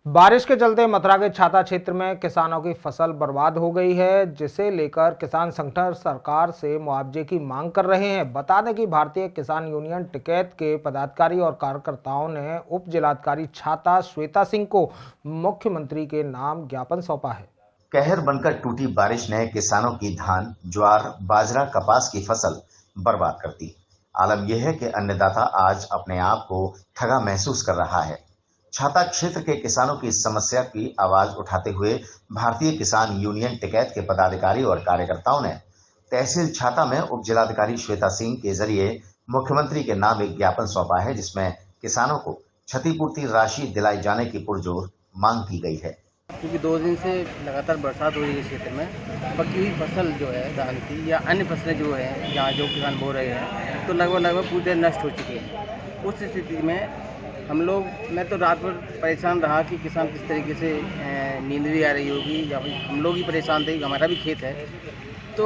बारिश के चलते मथुरा के छाता क्षेत्र में किसानों की फसल बर्बाद हो गई है, जिसे लेकर किसान संगठन सरकार से मुआवजे की मांग कर रहे हैं। बता दें कि भारतीय किसान यूनियन टिकैत के पदाधिकारी और कार्यकर्ताओं ने उप जिलाधिकारी छाता श्वेता सिंह को मुख्यमंत्री के नाम ज्ञापन सौंपा है। कहर बनकर टूटी बारिश ने किसानों की धान, ज्वार, बाजरा, कपास की फसल बर्बाद कर दी। आलम यह है कि अन्नदाता आज अपने आप को ठगा महसूस कर रहा है। छाता क्षेत्र के किसानों की समस्या की आवाज उठाते हुए भारतीय किसान यूनियन टिकैत के पदाधिकारी और कार्यकर्ताओं ने तहसील छाता में उप जिलाधिकारी श्वेता सिंह के जरिए मुख्यमंत्री के नाम एक ज्ञापन सौंपा है, जिसमें किसानों को क्षतिपूर्ति राशि दिलाई जाने की पुरजोर मांग की गई है। क्योंकि 2 दिन से लगातार बरसात हो रही है क्षेत्र में, पकी हुई फसल जो है धान की या अन्य फसलें जो है यहाँ जो किसान बो रहे हैं तो लगभग पूरी तरह नष्ट हो चुकी है। उस स्थिति में मैं तो रात भर परेशान रहा कि किसान किस तरीके से नींद भी आ रही होगी, या हम लोग ही परेशान थे, हमारा भी खेत है। तो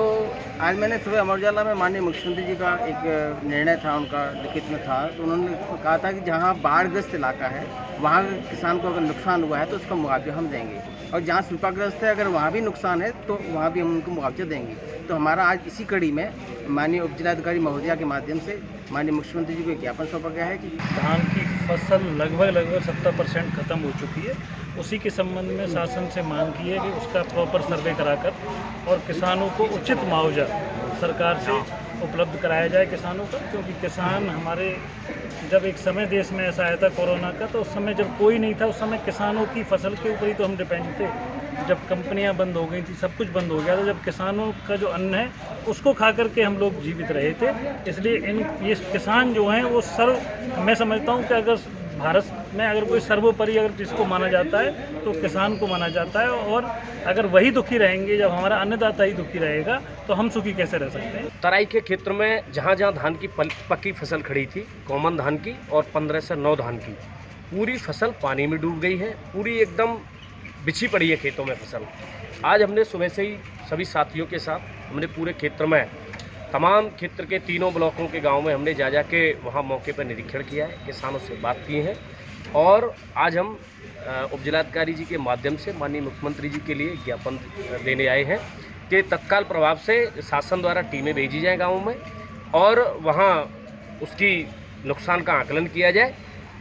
आज मैंने सुबह अमर उजाला में माननीय मुख्यमंत्री जी का एक निर्णय था, उनका लिखित में था, तो उन्होंने कहा था कि जहां बाढ़ग्रस्त इलाका है वहां किसान को अगर नुकसान हुआ है तो उसका मुआवजा हम देंगे, और जहां सूखाग्रस्त है अगर वहां भी नुकसान है तो वहां भी हम उनको मुआवजा देंगे। तो हमारा आज इसी कड़ी में माननीय उप जिलाधिकारी महोदया के माध्यम से माननीय मुख्यमंत्री जी को एक ज्ञापन सौंपा गया है कि धान की फसल लगभग 70% खत्म हो चुकी है। उसी के संबंध में शासन से मांग की है कि उसका प्रॉपर सर्वे कराकर और किसानों को उचित मुआवजा सरकार से उपलब्ध कराया जाए किसानों का। क्योंकि किसान हमारे, जब एक समय देश में ऐसा आया था कोरोना का, तो उस समय जब कोई नहीं था, उस समय किसानों की फसल के ऊपर ही तो हम डिपेंड थे। जब कंपनियां बंद हो गई थी, सब कुछ बंद हो गया था, जब किसानों का जो अन्न है उसको खा करके हम लोग जीवित रहे थे। इसलिए ये किसान जो हैं वो मैं समझता हूं कि अगर भारत में अगर कोई सर्वोपरि अगर जिसको माना जाता है तो किसान को माना जाता है, और अगर वही दुखी रहेंगे, जब हमारा अन्नदाता ही दुखी रहेगा तो हम सुखी कैसे रह सकते हैं। तराई के क्षेत्र में जहाँ धान की पक्की फसल खड़ी थी, कॉमन धान की और 15 से 9 धान की, पूरी फसल पानी में डूब गई है, पूरी एकदम बिछी पड़ी है खेतों में फसल। आज हमने सुबह से ही सभी साथियों के साथ हमने पूरे क्षेत्र में तमाम क्षेत्र के 3 ब्लॉकों के गांव में हमने जा के वहां मौके पर निरीक्षण किया है, किसानों से बात की है, और आज हम उप जिलाधिकारी जी के माध्यम से माननीय मुख्यमंत्री जी के लिए ज्ञापन देने आए हैं कि तत्काल प्रभाव से शासन द्वारा टीमें भेजी जाएँ गाँव में और वहाँ उसकी नुकसान का आकलन किया जाए।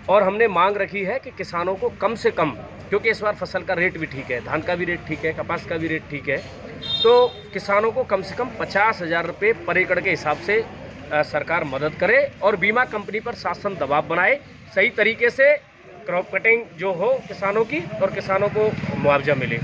और हमने मांग रखी है कि किसानों को कम से कम, क्योंकि इस बार फसल का रेट भी ठीक है, धान का भी रेट ठीक है, कपास का भी रेट ठीक है, तो किसानों को कम से कम 50,000 रुपये पर एकड़ के हिसाब से सरकार मदद करे और बीमा कंपनी पर शासन दबाव बनाए, सही तरीके से क्रॉप कटिंग जो हो किसानों की और किसानों को मुआवजा मिले।